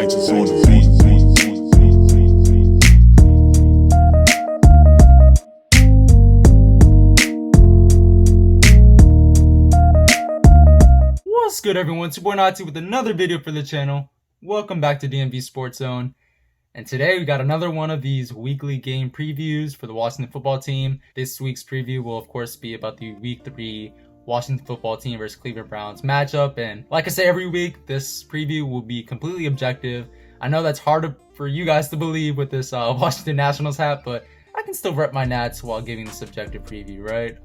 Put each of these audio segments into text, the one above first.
Titans on the beat. What's good, everyone? It's your boy Nati with another video for the channel. Welcome back to DMV Sports Zone. And today we got another one of these weekly game previews for the Washington football team. This week's preview will of course be about the week 3 Washington football team versus Cleveland Browns matchup. And like I say every week, this preview will be completely objective. I know that's hard for you guys to believe with this Washington Nationals hat, but I can still rep my Nats while giving the subjective preview, right?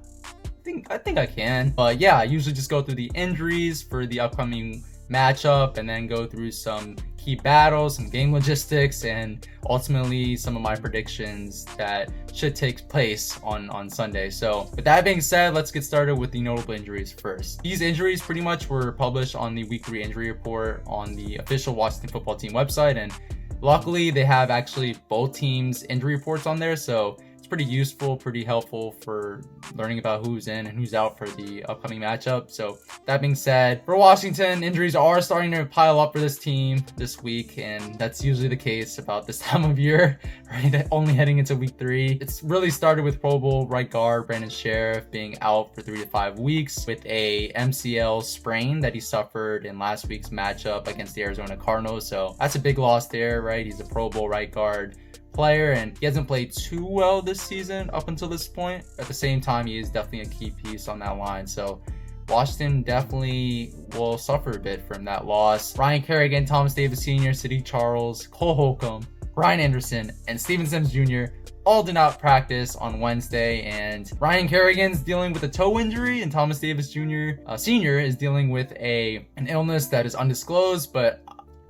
I think I can. But yeah, I usually just go through the injuries for the upcoming matchup and then go through some key battles, some game logistics, and ultimately some of my predictions that should take place on Sunday. So with that being said, let's get started with the notable injuries first. These injuries pretty much were published on the week 3 injury report on the official Washington football team website, and luckily they have actually both teams' injury reports on there, so pretty useful, pretty helpful for learning about who's in and who's out for the upcoming matchup. So that being said, for Washington, injuries are starting to pile up for this team this week, and that's usually the case about this time of year, right? Only heading into week 3. It's really started with Pro Bowl right guard Brandon Sheriff being out for 3 to 5 weeks with a MCL sprain that he suffered in last week's matchup against the Arizona Cardinals. So that's a big loss there, right? He's a Pro Bowl right guard player, and he hasn't played too well this season up until this point. At the same time, he is definitely a key piece on that line, so Washington definitely will suffer a bit from that loss. Ryan Kerrigan, Thomas Davis Sr., Sadiq Charles, Cole Holcomb, Ryan Anderson, and Steven Sims Jr. all did not practice on Wednesday, and Ryan Kerrigan's dealing with a toe injury, and Thomas Davis Jr. Sr. is dealing with an illness that is undisclosed, but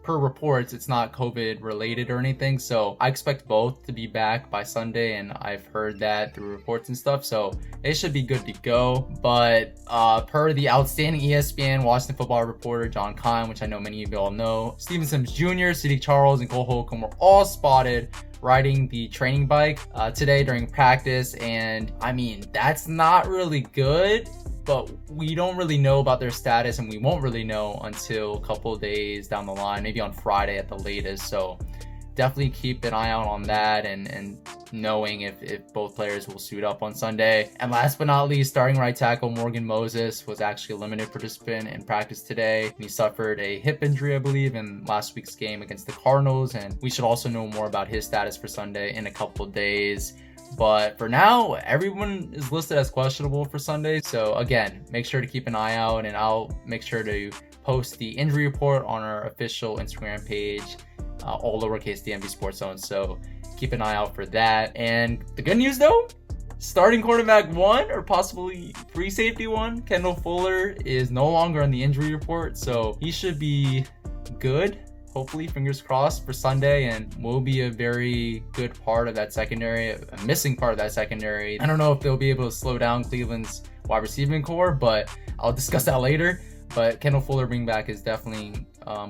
per reports, it's not COVID related or anything. So I expect both to be back by Sunday, and I've heard that through reports and stuff. So they should be good to go. But per the outstanding ESPN Washington football reporter John Kine, which I know many of you all know, Steven Sims Jr., Sadiq Charles, and Cole Holcomb were all spotted riding the training bike today during practice. And I mean, that's not really good, but we don't really know about their status, and we won't really know until a couple of days down the line, maybe on Friday at the latest. So definitely keep an eye out on that and knowing if both players will suit up on Sunday. And last but not least, starting right tackle Morgan Moses was actually a limited participant in practice today. He suffered a hip injury, I believe, in last week's game against the Cardinals, and we should also know more about his status for Sunday in a couple of days. But for now, everyone is listed as questionable for Sunday. So again, make sure to keep an eye out, and I'll make sure to post the injury report on our official Instagram page, all lowercase DMV Sports Zone. So keep an eye out for that. And the good news though, starting quarterback 1 or possibly free safety 1, Kendall Fuller, is no longer on the injury report. So he should be good, hopefully, fingers crossed, for Sunday, and will be a very good part of that secondary, a missing part of that secondary. I don't know if they'll be able to slow down Cleveland's wide receiving core, but I'll discuss that later. But Kendall Fuller being back is definitely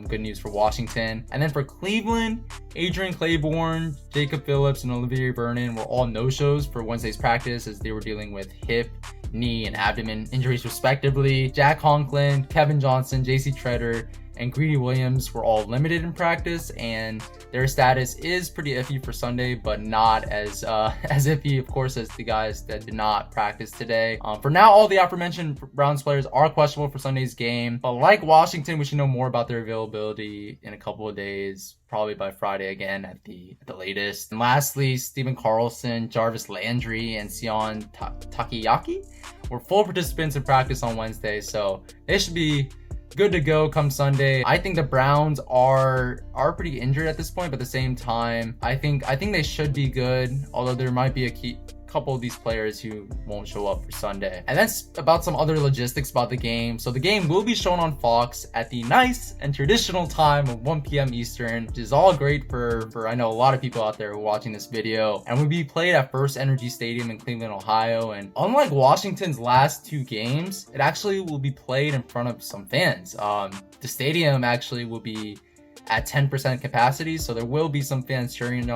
good news for Washington. And then for Cleveland, Adrian Claiborne, Jacob Phillips, and Olivier Vernon were all no-shows for Wednesday's practice as they were dealing with hip, knee, and abdomen injuries respectively. Jack Conklin, Kevin Johnson, JC Treader, and Greedy Williams were all limited in practice, and their status is pretty iffy for Sunday, but not as iffy, of course, as the guys that did not practice today. For now, all the aforementioned Browns players are questionable for Sunday's game, but like Washington, we should know more about their availability in a couple of days, probably by Friday again at the latest. And lastly, Stephen Carlson, Jarvis Landry, and Sion Takayaki were full participants in practice on Wednesday, so they should be good to go come Sunday. I think the Browns are pretty injured at this point, but at the same time, I think they should be good, although there might be a couple of these players who won't show up for Sunday. And that's about some other logistics about the game. So the game will be shown on Fox at the nice and traditional time of 1 p.m. Eastern, which is all great for I know a lot of people out there who are watching this video, and will be played at First Energy Stadium in Cleveland, Ohio. And unlike Washington's last 2 games, it actually will be played in front of some fans. The stadium actually will be at 10% capacity, so there will be some fans cheering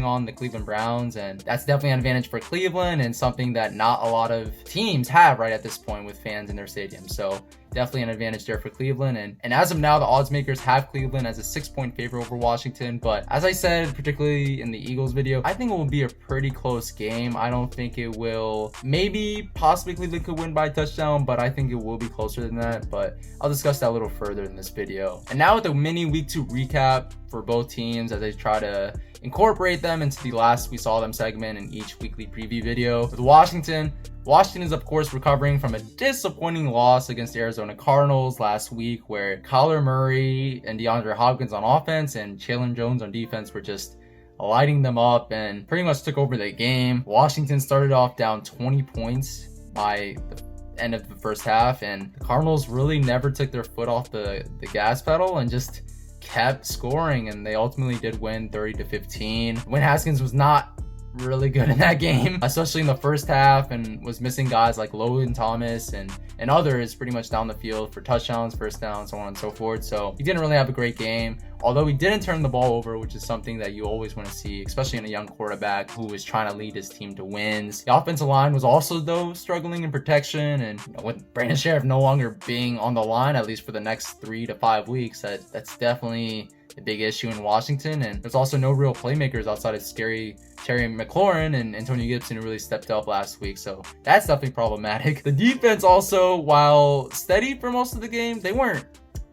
on the Cleveland Browns, and that's definitely an advantage for Cleveland and something that not a lot of teams have right at this point with fans in their stadium. So definitely an advantage there for Cleveland. And as of now, the odds makers have Cleveland as a 6-point favorite over Washington. But as I said, particularly in the Eagles video, I think it will be a pretty close game. I don't think it will, maybe possibly Cleveland could win by a touchdown, but I think it will be closer than that. But I'll discuss that a little further in this video. And now with the mini week 2 recap for both teams as I try to incorporate them into the last we saw them segment in each weekly preview video. With Washington is of course recovering from a disappointing loss against the Arizona Cardinals last week, where Kyler Murray and DeAndre Hopkins on offense and Chandler Jones on defense were just lighting them up and pretty much took over the game. Washington started off down 20 points by the end of the first half, and the Cardinals really never took their foot off the gas pedal and just kept scoring, and they ultimately did win 30-15. Wayne Haskins was not really good in that game, especially in the first half, and was missing guys like Logan Thomas and others pretty much down the field for touchdowns, first downs, so on and so forth. So he didn't really have a great game, although he didn't turn the ball over, which is something that you always want to see, especially in a young quarterback who is trying to lead his team to wins. The offensive line was also, though, struggling in protection, and with Brandon Sheriff no longer being on the line, at least for the next 3 to 5 weeks, that's definitely a big issue in Washington. And there's also no real playmakers outside of Terry McLaurin and Antonio Gibson, who really stepped up last week, so that's definitely problematic. The defense also, while steady for most of the game, they weren't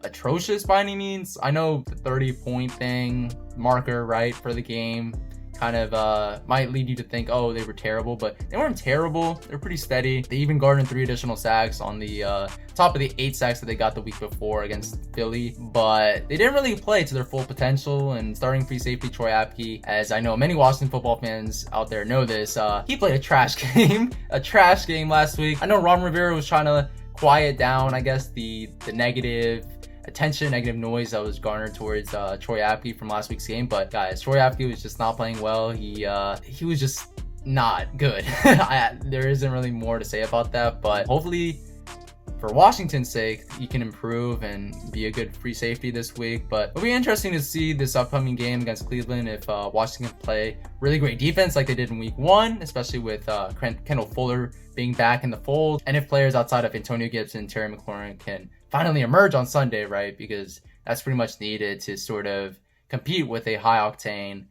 atrocious by any means. I know the 30-point thing marker, right, for the game kind of might lead you to think, oh, they were terrible, but they weren't terrible. They're pretty steady. They even garnered 3 additional sacks on the top of the 8 sacks that they got the week before against Philly, but they didn't really play to their full potential. And starting free safety Troy Apke, as I know many Washington football fans out there know this, he played a trash game last week. I know Ron Rivera was trying to quiet down, I guess, the negative attention, negative noise that was garnered towards Troy Apke from last week's game. But guys, Troy Apke was just not playing well. He was just not good. There isn't really more to say about that, but hopefully for Washington's sake, he can improve and be a good free safety this week. But it'll be interesting to see this upcoming game against Cleveland if Washington can play really great defense like they did in week 1, especially with Kendall Fuller being back in the fold, and if players outside of Antonio Gibson, Terry McLaurin can finally emerge on Sunday, right? Because that's pretty much needed to sort of compete with a high-octane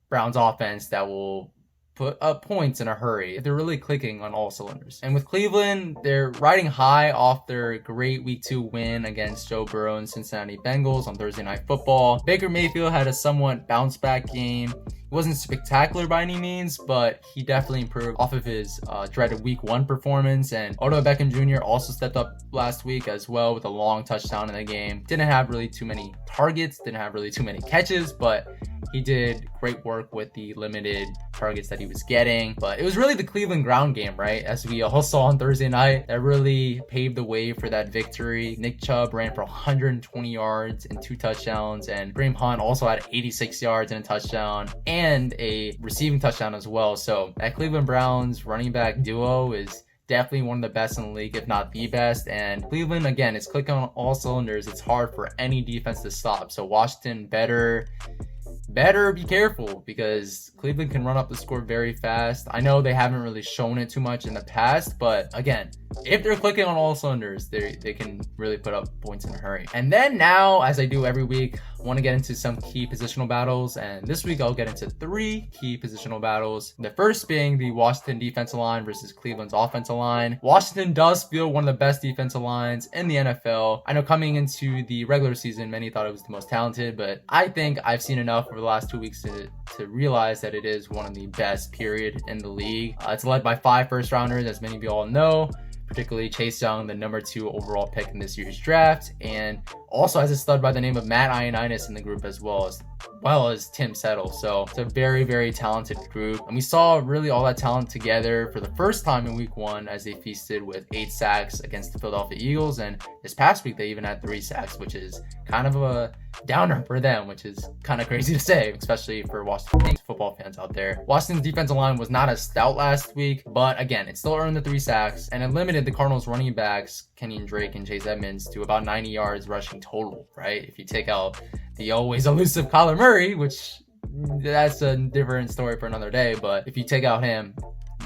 Browns offense that will put up points in a hurry. They're really clicking on all cylinders. And with Cleveland, they're riding high off their great week 2 win against Joe Burrow and Cincinnati Bengals on Thursday Night Football. Baker Mayfield had a somewhat bounce-back game. It wasn't spectacular by any means, but he definitely improved off of his dreaded week 1 performance. And Odell Beckham Jr. also stepped up last week as well with a long touchdown in the game. Didn't have really too many targets, didn't have really too many catches, but he did great work with the limited targets that he was getting. But it was really the Cleveland ground game, right? As we all saw on Thursday night, that really paved the way for that victory. Nick Chubb ran for 120 yards and 2 touchdowns, and Kareem Hunt also had 86 yards and a touchdown and a receiving touchdown as well. So that Cleveland Browns running back duo is definitely one of the best in the league, if not the best. And Cleveland, again, is clicking on all cylinders. It's hard for any defense to stop. So Washington better be careful, because Cleveland can run up the score very fast. I know they haven't really shown it too much in the past, but again, if they're clicking on all cylinders, they can really put up points in a hurry. And then now, as I do every week, I want to get into some key positional battles, and this week I'll get into 3 key positional battles. The first being the Washington defensive line versus Cleveland's offensive line. Washington does feel one of the best defensive lines in the NFL. I know coming into the regular season, many thought it was the most talented, but I think I've seen enough over the last 2 weeks to realize that it is one of the best, period, in the league. It's led by 5 first-rounders, as many of you all know, particularly Chase Young, the number 2 overall pick in this year's draft, and also has a stud by the name of Matt Ioannidis in the group as well as Tim Settle. So it's a very, very talented group, and we saw really all that talent together for the first time in week 1 as they feasted with 8 sacks against the Philadelphia Eagles, and this past week they even had 3 sacks, which is kind of a downer for them, which is kind of crazy to say, especially for Washington football fans out there. Washington's defensive line was not as stout last week, but again, it still earned the 3 sacks, and it limited the Cardinals running backs Kenyon Drake and Chase Edmonds to about 90 yards rushing total, right? If you take out the always elusive Kyler Murray, which that's a different story for another day. But if you take out him,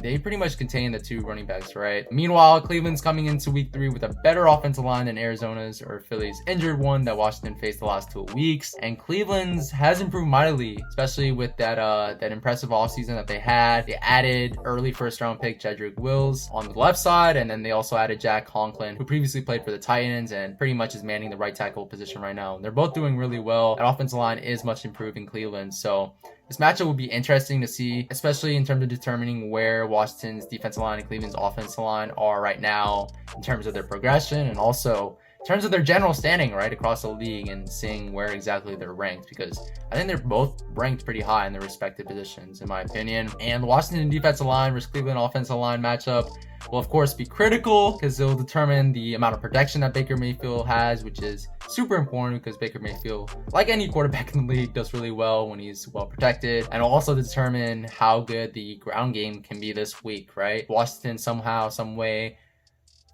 they pretty much contain the two running backs, right? Meanwhile, Cleveland's coming into week 3 with a better offensive line than Arizona's or Philly's injured one that Washington faced the last 2 weeks. And Cleveland's has improved mightily, especially with that impressive offseason that they had. They added early first-round pick Jedrick Wills on the left side, and then they also added Jack Conklin, who previously played for the Titans and pretty much is manning the right tackle position right now. And they're both doing really well. That offensive line is much improved in Cleveland, so this matchup will be interesting to see, especially in terms of determining where Washington's defensive line and Cleveland's offensive line are right now in terms of their progression and also in terms of their general standing right across the league and seeing where exactly they're ranked, because I think they're both ranked pretty high in their respective positions in my opinion. And the Washington defensive line versus Cleveland offensive line matchup will of course be critical because it will determine the amount of protection that Baker Mayfield has, which is super important because Baker Mayfield, like any quarterback in the league, does really well when he's well protected, and will also determine how good the ground game can be this week, right? Washington somehow, some way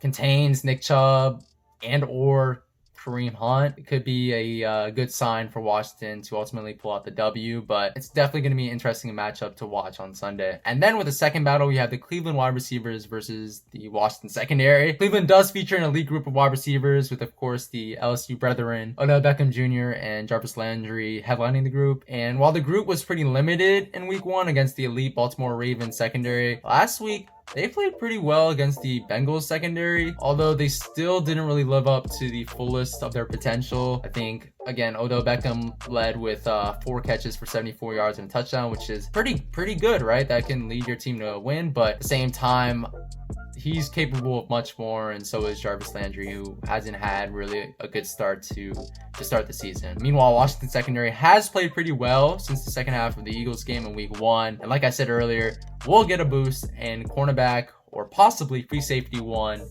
contains Nick Chubb and or Kareem Hunt. It could be a good sign for Washington to ultimately pull out the W, but it's definitely going to be an interesting matchup to watch on Sunday. And then with the second battle, we have the Cleveland wide receivers versus the Washington secondary. Cleveland does feature an elite group of wide receivers with, of course, the LSU brethren, Odell Beckham Jr. and Jarvis Landry headlining the group. And while the group was pretty limited in week 1 against the elite Baltimore Ravens secondary, last week they played pretty well against the Bengals secondary, although they still didn't really live up to the fullest of their potential. I think, again, Odell Beckham led with 4 catches for 74 yards and a touchdown, which is pretty good, right? That can lead your team to a win, but at the same time, he's capable of much more, and so is Jarvis Landry, who hasn't had really a good start to start the season. Meanwhile, Washington secondary has played pretty well since the second half of the Eagles game in week 1, and like I said earlier, we'll get a boost in cornerback or possibly free safety 1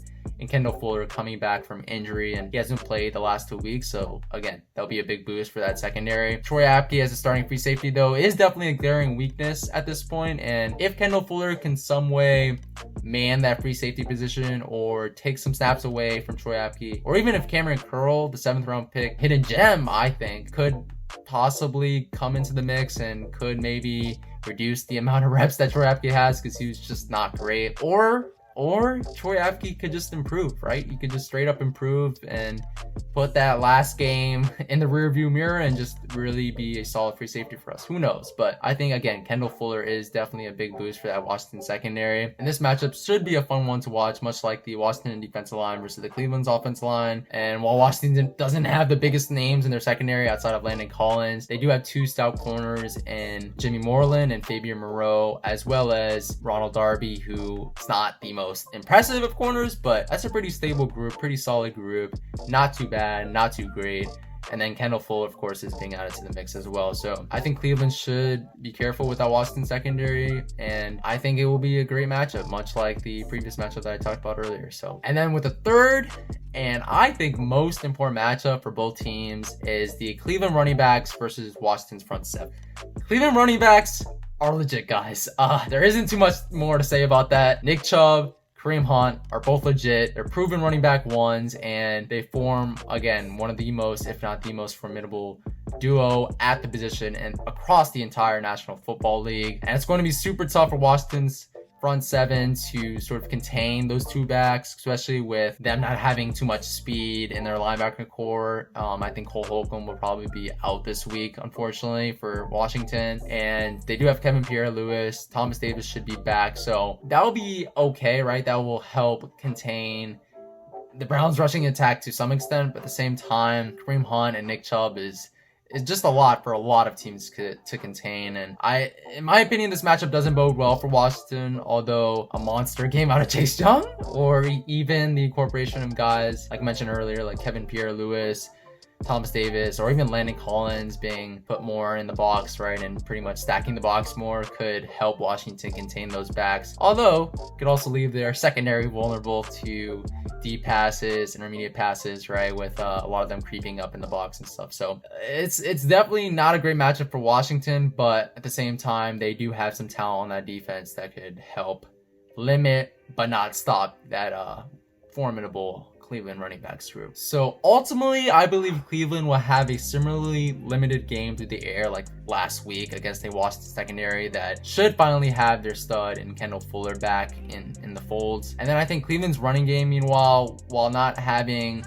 and Kendall Fuller coming back from injury, and he hasn't played the last 2 weeks, so again, that'll be a big boost for that secondary. Troy Apke as a starting free safety though is definitely a glaring weakness at this point, and if Kendall Fuller can some way man that free safety position or take some snaps away from Troy Apke, or even if Cameron Curl, the 7th round pick, hidden gem, I think could possibly come into the mix and could maybe reduce the amount of reps that Troy Apke has because he was just not great, or Troy Apke could just improve, right? He could just straight up improve and put that last game in the rearview mirror and just really be a solid free safety for us. Who knows? But I think, again, Kendall Fuller is definitely a big boost for that Washington secondary. And this matchup should be a fun one to watch, much like the Washington defensive line versus the Cleveland's offensive line. And while Washington doesn't have the biggest names in their secondary outside of Landon Collins, they do have 2 stout corners in Jimmy Moreland and Fabian Moreau, as well as Ronald Darby, who is not the most impressive of corners, but that's a pretty stable group, pretty solid group, not too bad, not too great. And then Kendall Fuller, of course, is being added to the mix as well. So I think Cleveland should be careful with that Washington secondary, and I think it will be a great matchup, much like the previous matchup that I talked about earlier. So, and then with the third, and I think most important matchup for both teams is the Cleveland running backs versus Washington's front 7. Cleveland running backs are legit, guys. There isn't too much more to say about that. Nick Chubb, Kareem Hunt are both legit. They're proven running back 1s, and they form, again, one of the most, if not the most formidable duo at the position and across the entire National Football League. And it's going to be super tough for Washington's front 7 to sort of contain those 2 backs, especially with them not having too much speed in their linebacker core. I think Cole Holcomb will probably be out this week, unfortunately, for Washington. And they do have Kevin Pierre-Louis. Thomas Davis should be back. So that'll be okay, right? That will help contain the Browns' rushing attack to some extent. But at the same time, Kareem Hunt and Nick Chubb is just a lot for a lot of teams to contain. And in my opinion, this matchup doesn't bode well for Washington, although a monster game out of Chase Young, or even the incorporation of guys, like I mentioned earlier, like Kevin Pierre-Louis, Thomas Davis, or even Landon Collins being put more in the box, right, and pretty much stacking the box more could help Washington contain those backs. Although, could also leave their secondary vulnerable to deep passes, intermediate passes, right, with a lot of them creeping up in the box and stuff. So it's definitely not a great matchup for Washington, but at the same time, they do have some talent on that defense that could help limit, but not stop, that formidable Cleveland running backs through. So ultimately, I believe Cleveland will have a similarly limited game through the air like last week against a Washington secondary that should finally have their stud and Kendall Fuller back in the folds. And then I think Cleveland's running game, meanwhile, while not having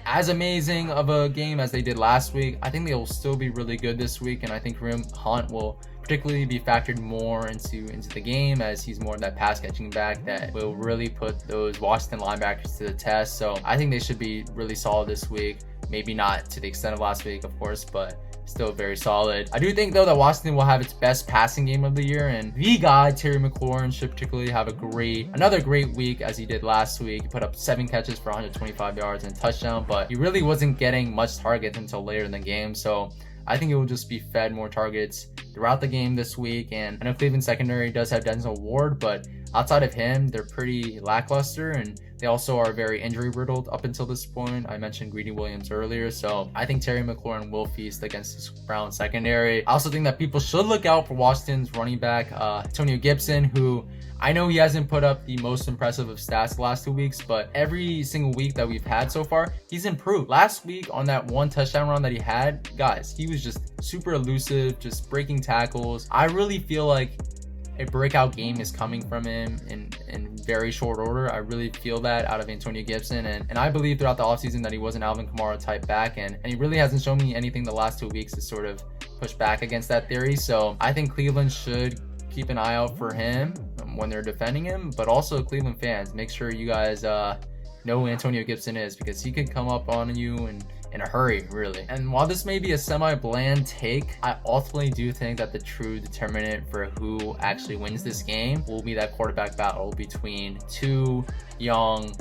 as amazing of a game as they did last week, I think they will still be really good this week, and I think Kareem Hunt will particularly be factored more into the game, as he's more of that pass catching back that will really put those Washington linebackers to the test. So I think they should be really solid this week. Maybe not to the extent of last week, of course, but still very solid. I do think though that Washington will have its best passing game of the year, and the guy Terry McLaurin should particularly have another great week as he did last week. He put up 7 catches for 125 yards and a touchdown, but he really wasn't getting much targets until later in the game. So I think it will just be fed more targets throughout the game this week. And I know Cleveland secondary does have Denzel Ward, but outside of him, they're pretty lackluster, and they also are very injury riddled up until this point. I mentioned Greedy Williams earlier, so I think Terry McLaurin will feast against this Brown secondary. I also think that people should look out for Washington's running back, Antonio Gibson, who I know he hasn't put up the most impressive of stats the last 2 weeks, but every single week that we've had so far, he's improved. Last week on that 1 touchdown run that he had, guys, he was just super elusive, just breaking tackles. I really feel like a breakout game is coming from him in very short order. I really feel that out of Antonio Gibson, and I believe throughout the offseason that he was an Alvin Kamara type back, and he really hasn't shown me anything the last 2 weeks to sort of push back against that theory. So I think Cleveland should keep an eye out for him when they're defending him, but also Cleveland fans, make sure you guys know who Antonio Gibson is, because he can come up on you in a hurry, really. And while this may be a semi-bland take, I ultimately do think that the true determinant for who actually wins this game will be that quarterback battle between 2 young,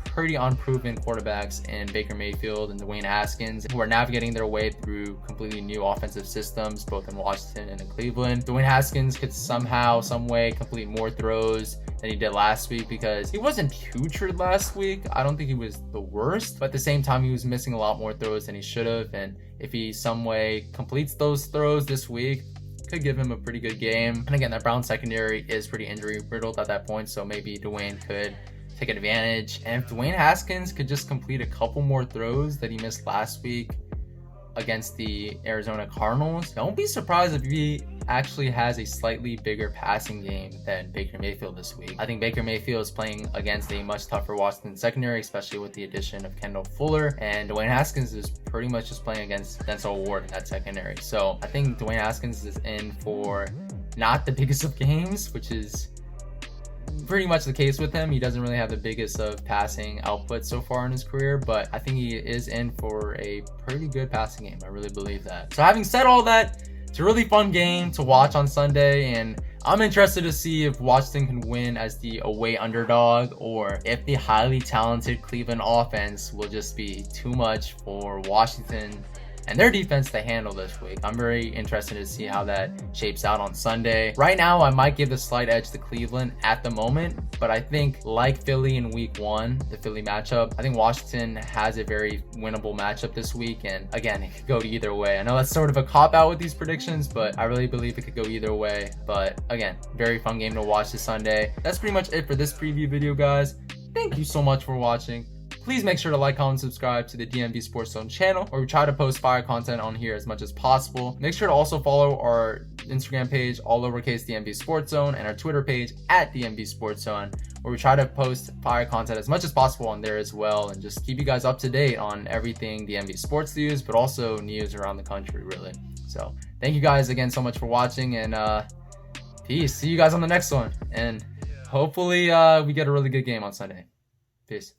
pretty unproven quarterbacks in Baker Mayfield and Dwayne Haskins, who are navigating their way through completely new offensive systems, both in Washington and in Cleveland. Dwayne Haskins could somehow, some way complete more throws than he did last week, because he wasn't putrid last week. I don't think he was the worst, but at the same time, he was missing a lot more throws than he should have. And if he some way completes those throws this week, could give him a pretty good game. And again, that Brown secondary is pretty injury riddled at that point, so maybe Dwayne could take advantage. And if Dwayne Haskins could just complete a couple more throws that he missed last week against the Arizona Cardinals, don't be surprised if he actually has a slightly bigger passing game than Baker Mayfield this week. I think Baker Mayfield is playing against a much tougher Washington secondary, especially with the addition of Kendall Fuller, and Dwayne Haskins is pretty much just playing against Denzel Ward in that secondary. So I think Dwayne Haskins is in for not the biggest of games, which is pretty much the case with him. He doesn't really have the biggest of passing output so far in his career, but I think he is in for a pretty good passing game. I really believe that. So having said all that, it's a really fun game to watch on Sunday, and I'm interested to see if Washington can win as the away underdog, or if the highly talented Cleveland offense will just be too much for Washington and their defense to handle this week. I'm very interested to see how that shapes out on Sunday. Right now, I might give the slight edge to Cleveland at the moment, but I think like Philly in week 1, the Philly matchup, I think Washington has a very winnable matchup this week, and again, it could go either way. I know that's sort of a cop-out with these predictions, but I really believe it could go either way. But again, very fun game to watch this Sunday. That's pretty much it for this preview video, guys. Thank you so much for watching. Please make sure to like, comment, subscribe to the DMV Sports Zone channel, where we try to post fire content on here as much as possible. Make sure to also follow our Instagram page, all lowercase DMV Sports Zone, and our Twitter page at DMV Sports Zone, where we try to post fire content as much as possible on there as well, and just keep you guys up to date on everything DMV Sports news, but also news around the country, really. So thank you guys again so much for watching, and peace. See you guys on the next one, and hopefully we get a really good game on Sunday. Peace.